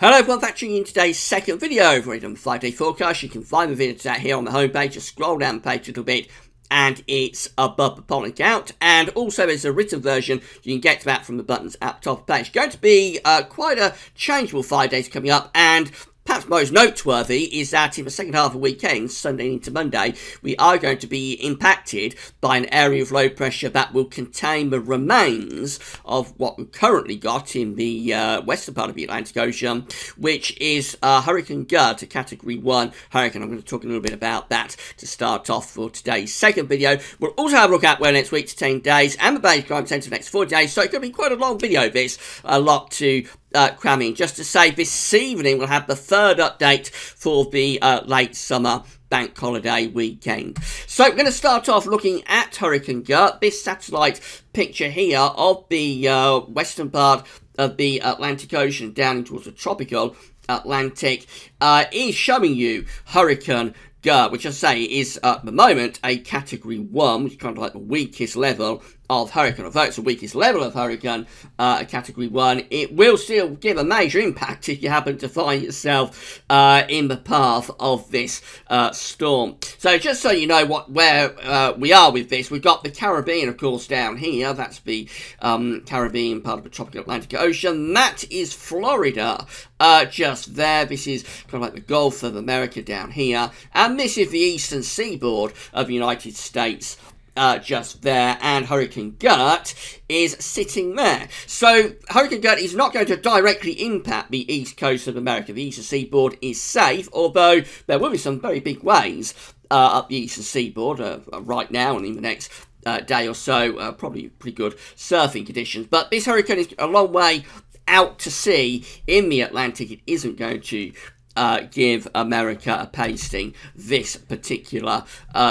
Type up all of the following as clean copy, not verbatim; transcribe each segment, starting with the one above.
Hello everyone, that's tuning in today's second video for the 5-day forecast. You can find the video today here on the homepage. Just scroll down the page a little bit and it's above the pollen count. And also there's a written version you can get to that from the buttons at the top of the page. Going to be quite a changeable 5 days coming up, and perhaps most noteworthy is that in the second half of the weekend, Sunday into Monday, we are going to be impacted by an area of low pressure that will contain the remains of what we've currently got in the western part of the Atlantic Ocean, which is Hurricane Gert, a Category 1 hurricane. I'm going to talk a little bit about that to start off for today's second video. We'll also have a look at where next week to 10 days and the base climate centre for the next 4 days, so it could be quite a long video this, a lot to cramming. Just to say, this evening we'll have the third update for the late summer bank holiday weekend. So we're going to start off looking at Hurricane Gert. This satellite picture here of the western part of the Atlantic Ocean down towards the tropical Atlantic is showing you Hurricane Gert, which I say is at the moment a Category 1, which is kind of like the weakest level of hurricane. Although it's the weakest level of hurricane, a Category 1, it will still give a major impact if you happen to find yourself in the path of this storm. So just so you know where we are with this, we've got the Caribbean, of course, down here. That's the Caribbean part of the tropical Atlantic Ocean. That is Florida, just there. This is kind of like the Gulf of America down here. And this is the eastern seaboard of the United States, just there, and Hurricane Gert is sitting there. So Hurricane Gert is not going to directly impact the east coast of America. The eastern seaboard is safe, although there will be some very big waves up the eastern seaboard right now and in the next day or so. Probably pretty good surfing conditions. But this hurricane is a long way out to sea in the Atlantic. It isn't going to give America a pasting, this particular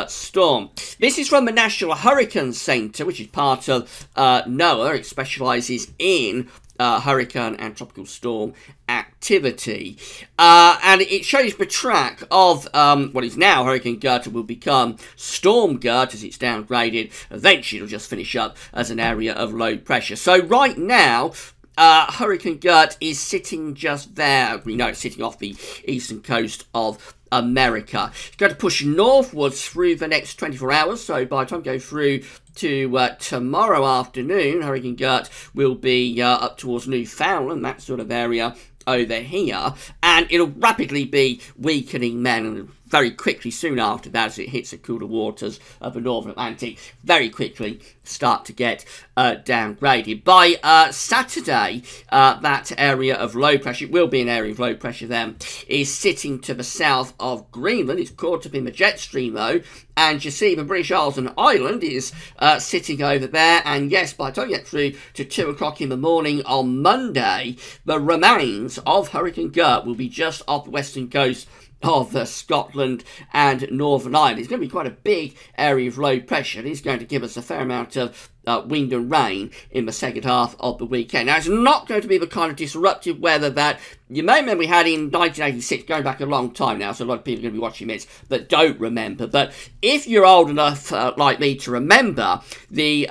storm. This is from the National Hurricane Center, which is part of NOAA. It specializes in hurricane and tropical storm activity, and it shows the track of what is now Hurricane Gert will become Storm Gert as it's downgraded. Eventually it'll just finish up as an area of low pressure. So right now Hurricane Gert is sitting just there. We know it's sitting off the eastern coast of America. It's going to push northwards through the next 24 hours. So by the time we go through to tomorrow afternoon, Hurricane Gert will be up towards Newfoundland, that sort of area over here. And it'll rapidly be weakening then, and very quickly soon after that, as it hits the cooler waters of the Northern Atlantic, very quickly start to get downgraded. By Saturday, that area of low pressure, it will be an area of low pressure then, is sitting to the south of Greenland. It's caught up in the jet stream though, and you see the British Isles and Ireland is sitting over there. And yes, by the time you get through to 2 o'clock in the morning on Monday, the remains of Hurricane Gert will be just off the western coast of Scotland and Northern Ireland. It's going to be quite a big area of low pressure. It's going to give us a fair amount of wind and rain in the second half of the weekend. Now, it's not going to be the kind of disruptive weather that you may remember we had in 1986, going back a long time now, so a lot of people are going to be watching this that don't remember. But if you're old enough, like me, to remember the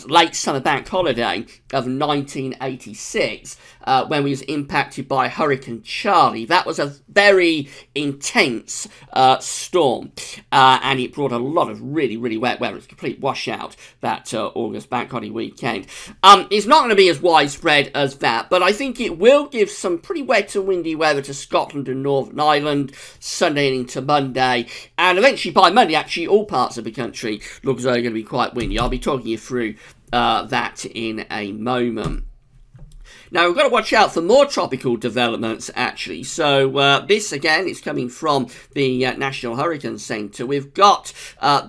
late summer bank holiday of 1986, when we was impacted by Hurricane Charlie, that was a very intense storm, and it brought a lot of really, really wet weather. It's a complete washout that August bank holiday weekend. It's not going to be as widespread as that, but I think it will give some pretty wet and windy weather to Scotland and Northern Ireland Sunday into Monday, and eventually by Monday actually all parts of the country look as though they're going to be quite windy. I'll be talking you through that in a moment. Now, we've got to watch out for more tropical developments, actually. So, this, again, is coming from the National Hurricane Center. We've got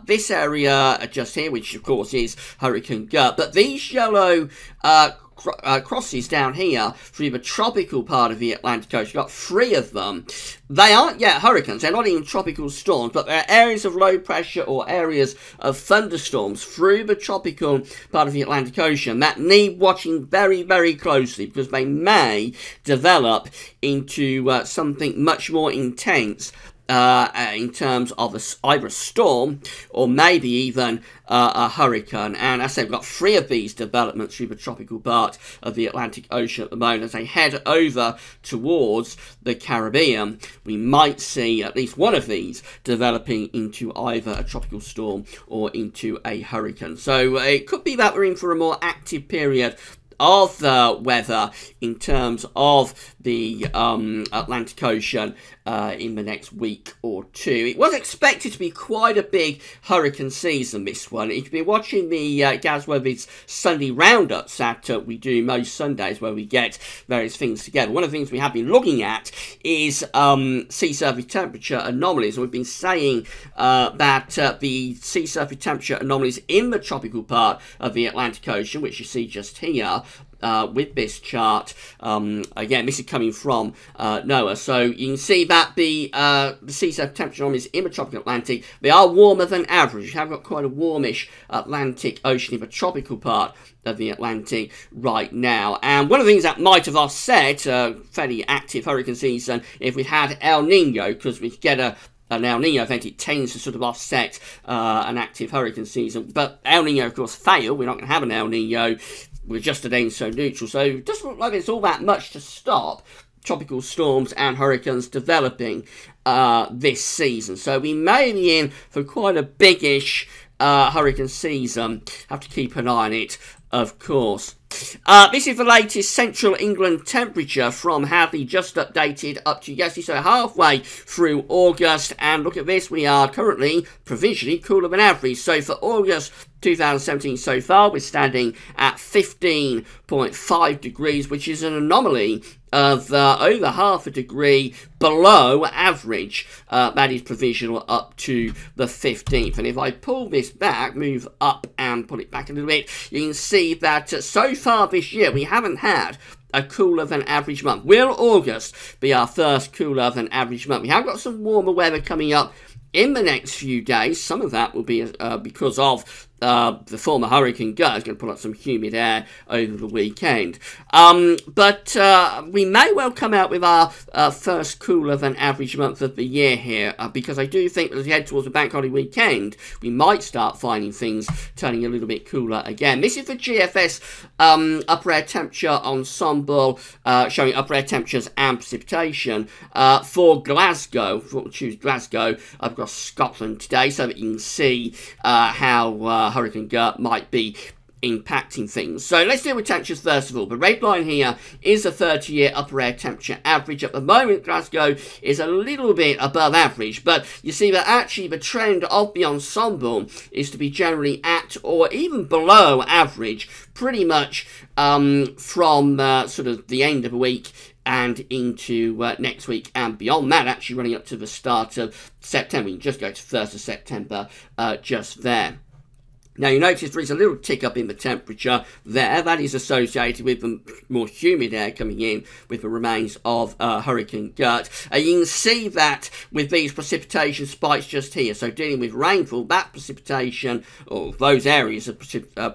this area just here, which, of course, is Hurricane Gert. But these yellow crosses down here through the tropical part of the Atlantic coast, you've got 3 of them. They aren't yet hurricanes, they're not even tropical storms, but they're areas of low pressure or areas of thunderstorms through the tropical part of the Atlantic Ocean that need watching very, very closely, because they may develop into something much more intense in terms of either a storm or maybe even a hurricane. And as I said, we've got 3 of these developments through the tropical part of the Atlantic Ocean at the moment. As they head over towards the Caribbean, we might see at least one of these developing into either a tropical storm or into a hurricane. So it could be that we're in for a more active period of the weather in terms of the Atlantic Ocean in the next week or 2. It was expected to be quite a big hurricane season, this one. If you've been watching the Gasweather's Sunday roundups that we do most Sundays, where we get various things together, one of the things we have been looking at is sea surface temperature anomalies. And we've been saying that the sea surface temperature anomalies in the tropical part of the Atlantic Ocean, which you see just here, with this chart, again, this is coming from NOAA, so you can see that the sea surface temperature anomalies in the tropical Atlantic, they are warmer than average. You have got quite a warmish Atlantic Ocean in the tropical part of the Atlantic right now. And one of the things that might have offset a fairly active hurricane season if we had El Nino, because we get an El Nino event, it tends to sort of offset an active hurricane season. But El Nino, of course, failed. We're not going to have an El Nino. We're just at ENSO neutral, so it doesn't look like it's all that much to stop tropical storms and hurricanes developing this season. So we may be in for quite a biggish hurricane season. Have to keep an eye on it, of course. This is the latest Central England temperature from Hadley, just updated up to yesterday, so halfway through August. And look at this, we are currently provisionally cooler than average. So for August 2017 so far, we're standing at 15.5 degrees, which is an anomaly of over half a degree below average. That is provisional up to the 15th. And if I pull this back, move up and pull it back a little bit, you can see that so far this year we haven't had a cooler than average month. Will August be our first cooler than average month? We have got some warmer weather coming up in the next few days. Some of that will be because of the former Hurricane Gert is going to pull up some humid air over the weekend. But we may well come out with our first cooler than average month of the year here, because I do think as we head towards the bank holiday weekend, we might start finding things turning a little bit cooler again. This is the GFS upper air temperature ensemble, showing upper air temperatures and precipitation for Glasgow. We'll choose Glasgow across Scotland today, so that you can see how Hurricane Gert might be impacting things. So let's deal with temperatures first of all. The red line here is a 30-year upper air temperature average. At the moment, Glasgow is a little bit above average, but you see that actually the trend of the ensemble is to be generally at or even below average, pretty much from sort of the end of the week and into next week and beyond that, actually running up to the start of September. We can just go to 1st of September just there. Now, you notice there is a little tick up in the temperature there. That is associated with the more humid air coming in with the remains of Hurricane Gert. You can see that with these precipitation spikes just here. So dealing with rainfall, that precipitation, or those areas of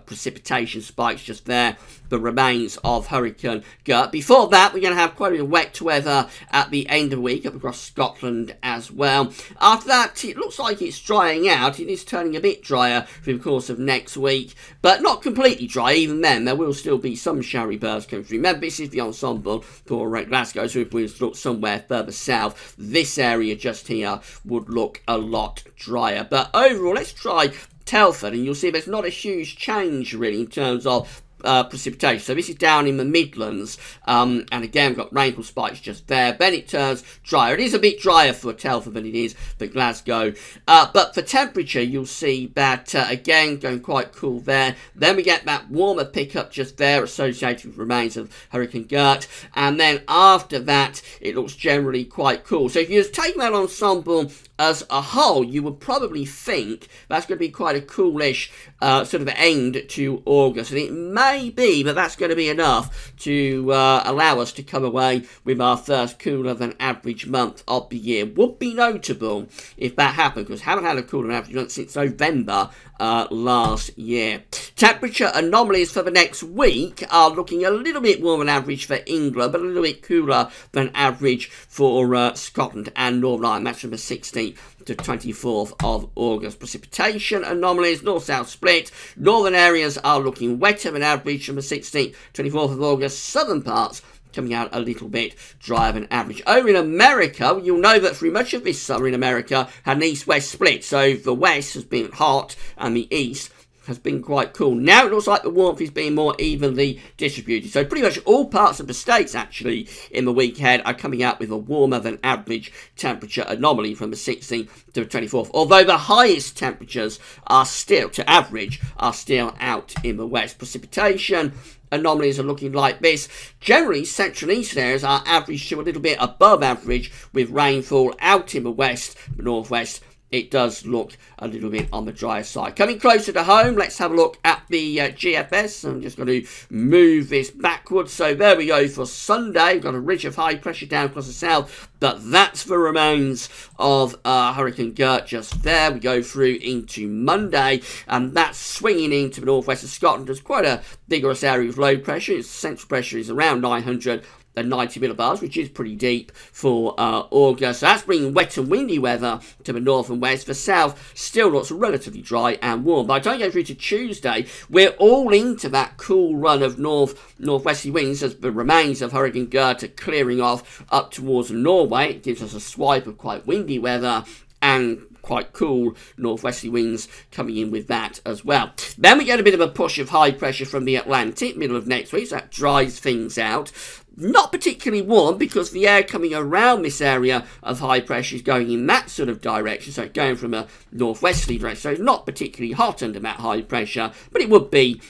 precipitation spikes just there, the remains of Hurricane Gert. Before that, we're going to have quite a bit of wet weather at the end of the week up across Scotland as well. After that, it looks like it's drying out. It is turning a bit drier through the course of next week, but not completely dry. Even then, there will still be some showery bursts coming through. Remember, this is the ensemble for Glasgow, so if we look somewhere further south, this area just here would look a lot drier. But overall, let's try Telford, and you'll see there's not a huge change really in terms of precipitation. So this is down in the Midlands, and again we've got rainfall spikes just there. Then it turns drier. It is a bit drier for Telford than it is for Glasgow, but for temperature you'll see that again going quite cool there. Then we get that warmer pickup just there associated with remains of Hurricane Gert, and then after that it looks generally quite cool. So if you just take that ensemble as a whole, you would probably think that's going to be quite a coolish sort of end to August, and it may be that that's going to be enough to allow us to come away with our first cooler than average month of the year. Would be notable if that happened, because we haven't had a cooler than average month since November last year. Temperature anomalies for the next week are looking a little bit warmer than average for England, but a little bit cooler than average for Scotland and Northern Ireland. That's from the 16th to 24th of August. Precipitation anomalies, north-south split. Northern areas are looking wetter than average from the 16th to 24th of August. Southern parts coming out a little bit drier than average. Over in America, you'll know that through much of this summer in America had an east-west split. So the west has been hot and the east has been quite cool. Now it looks like the warmth is being more evenly distributed. So pretty much all parts of the states actually in the week ahead are coming out with a warmer than average temperature anomaly from the 16th to the 24th. Although the highest temperatures are still, to average, are still out in the west. Precipitation anomalies are looking like this. Generally, central and eastern areas are average to a little bit above average, with rainfall out in the west, the northwest. It does look a little bit on the drier side. Coming closer to home, let's have a look at the GFS. I'm just going to move this backwards. So there we go for Sunday. We've got a ridge of high pressure down across the south, but that's the remains of Hurricane Gert just there. We go through into Monday, and that's swinging into the northwest of Scotland. There's quite a vigorous area of low pressure. Its central pressure is around 990 millibars, which is pretty deep for August. So that's bringing wet and windy weather to the north and west. The south still looks relatively dry and warm. By the time you go through to Tuesday, we're all into that cool run of northwesterly winds as the remains of Hurricane Gert are clearing off up towards Norway. It gives us a swipe of quite windy weather and quite cool northwesterly winds coming in with that as well. Then we get a bit of a push of high pressure from the Atlantic middle of next week, so that dries things out. Not particularly warm because the air coming around this area of high pressure is going in that sort of direction, so it's going from a northwesterly direction, so it's not particularly hot under that high pressure, but it would be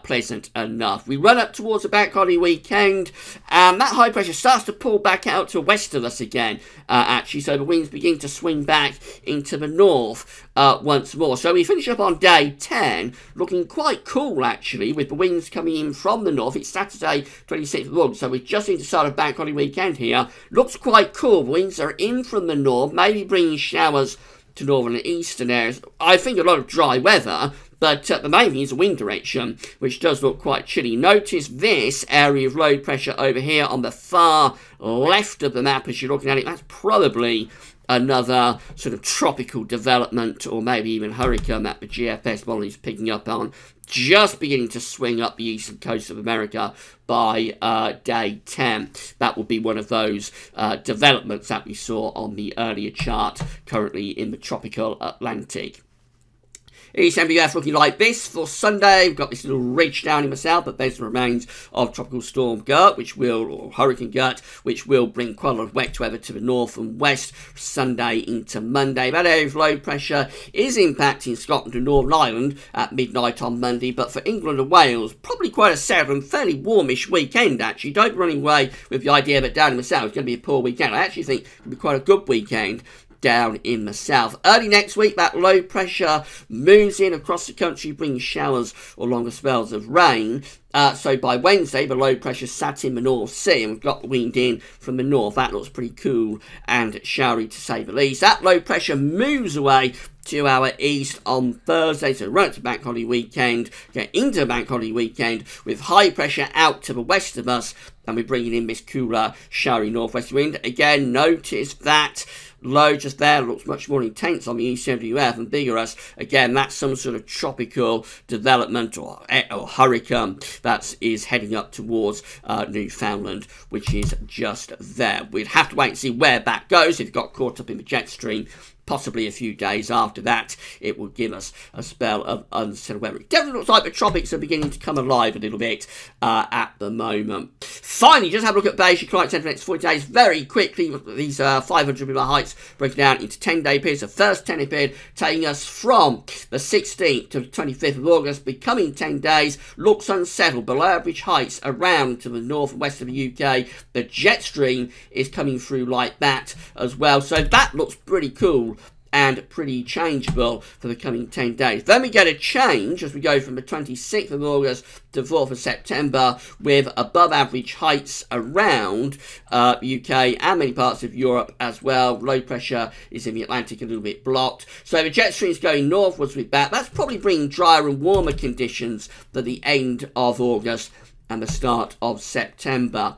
pleasant enough. We run up towards the bank holiday weekend, and that high pressure starts to pull back out to west of us again, actually, so the winds begin to swing back into the north once more. So we finish up on day 10, looking quite cool, actually, with the winds coming in from the north. It's Saturday, 26th of August, so we're just into the start of bank holiday weekend here. Looks quite cool. The winds are in from the north, maybe bringing showers to northern and eastern areas. I think a lot of dry weather, but the main thing is the wind direction, which does look quite chilly. Notice this area of low pressure over here on the far left of the map as you're looking at it. That's probably another sort of tropical development, or maybe even hurricane that the GFS model is picking up on, just beginning to swing up the eastern coast of America by day 10. That will be one of those developments that we saw on the earlier chart, currently in the tropical Atlantic. East MWF looking like this for Sunday. We've got this little ridge down in the south, but there's the remains of Tropical Storm Gert, or Hurricane Gert, which will bring quite a lot of wet weather to the north and west Sunday into Monday. That area of low pressure is impacting Scotland and Northern Ireland at midnight on Monday, but for England and Wales, probably quite a settled and fairly warmish weekend, actually. Don't run away with the idea that down in the south it's going to be a poor weekend. I actually think it'll be quite a good weekend down in the south. Early next week, that low pressure moves in across the country, bringing showers or longer spells of rain. So by Wednesday, the low pressure sat in the North Sea, and we've got the wind in from the north. That looks pretty cool and showery, to say the least. That low pressure moves away to our east on Thursday, so run up to bank holiday weekend, get into bank holiday weekend with high pressure out to the west of us, and we're bringing in this cooler, showery northwest wind. Again, notice that low just there looks much more intense on the East MWF and vigorous. Again, that's some sort of tropical development or hurricane that is heading up towards Newfoundland, which is just there. We'd have to wait and see where that goes. If it got caught up in the jet stream, possibly a few days after that, it will give us a spell of unsettled weather. It definitely looks like the tropics are beginning to come alive a little bit at the moment. Finally, just have a look at Beige climate centre for the next 40 days very quickly. These 500 meter heights broken down into 10-day periods. The first 10-day period taking us from the 16th to the 25th of August, becoming 10 days. Looks unsettled, below average heights around to the north and west of the UK. The jet stream is coming through like that as well, so that looks pretty cool and pretty changeable for the coming 10 days. Then we get a change as we go from the 26th of August to 4th of September with above average heights around UK and many parts of Europe as well. Low pressure is in the Atlantic, a little bit blocked. So the jet stream's going northwards with that. That's probably bringing drier and warmer conditions for the end of August and the start of September.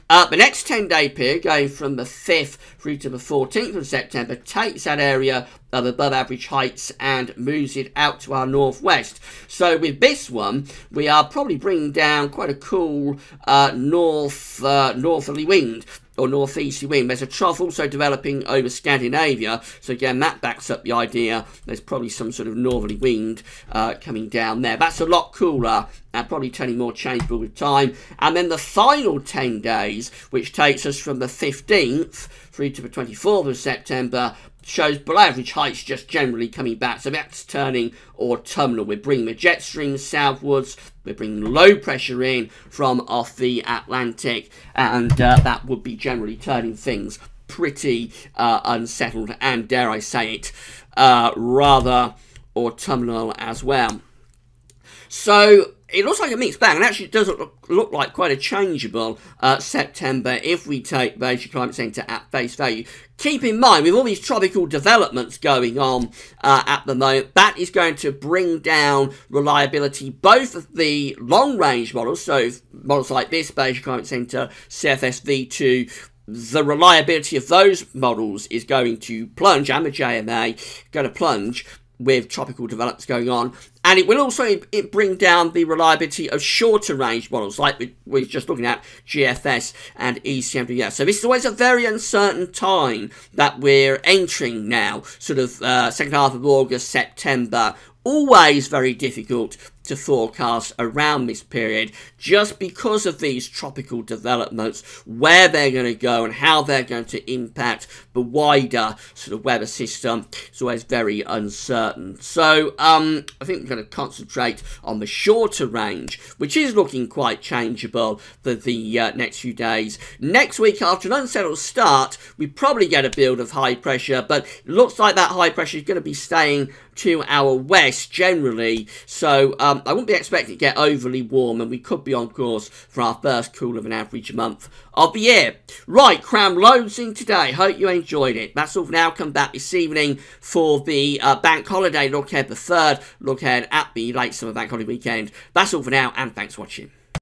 The next 10-day period, going from the 5th through to the 14th of September, takes that area of above average heights and moves it out to our northwest. So with this one, we are probably bringing down quite a cool northerly wind, or northeasterly wind. There's a trough also developing over Scandinavia, so again that backs up the idea there's probably some sort of northerly wind coming down there. That's a lot cooler and probably turning more changeable with time. And then the final 10 days, which takes us from the 15th through to the 24th of September, shows below average heights just generally coming back. So that's turning autumnal. We're bringing the jet stream southwards. We're bringing low pressure in from off the Atlantic. And that would be generally turning things pretty unsettled. And dare I say it, rather autumnal as well. So it looks like a mixed bag, and actually it does look like quite a changeable September if we take the Asia Climate Centre at face value. Keep in mind, with all these tropical developments going on at the moment, that is going to bring down reliability, both of the long-range models, so models like this, Asia Climate Centre, CFS V2, the reliability of those models is going to plunge, and the JMA going to plunge with tropical developments going on. And it will also bring down the reliability of shorter range models, like we're just looking at GFS and ECMWS. So this is always a very uncertain time that we're entering now, sort of second half of August, September. Always very difficult to forecast around this period, just because of these tropical developments, where they're going to go and how they're going to impact the wider sort of weather system. It's always very uncertain. So I think we're going to concentrate on the shorter range, which is looking quite changeable for the next few days. Next week, after an unsettled start, we probably get a build of high pressure, but it looks like that high pressure is going to be staying to our west generally. So I wouldn't be expecting to get overly warm, and we could be on course for our first cooler than average month of the year. Right, cram loads in today. Hope you enjoyed it. That's all for now. Come back this evening for the bank holiday look ahead, the third look ahead at the late summer bank holiday weekend. That's all for now, and thanks for watching.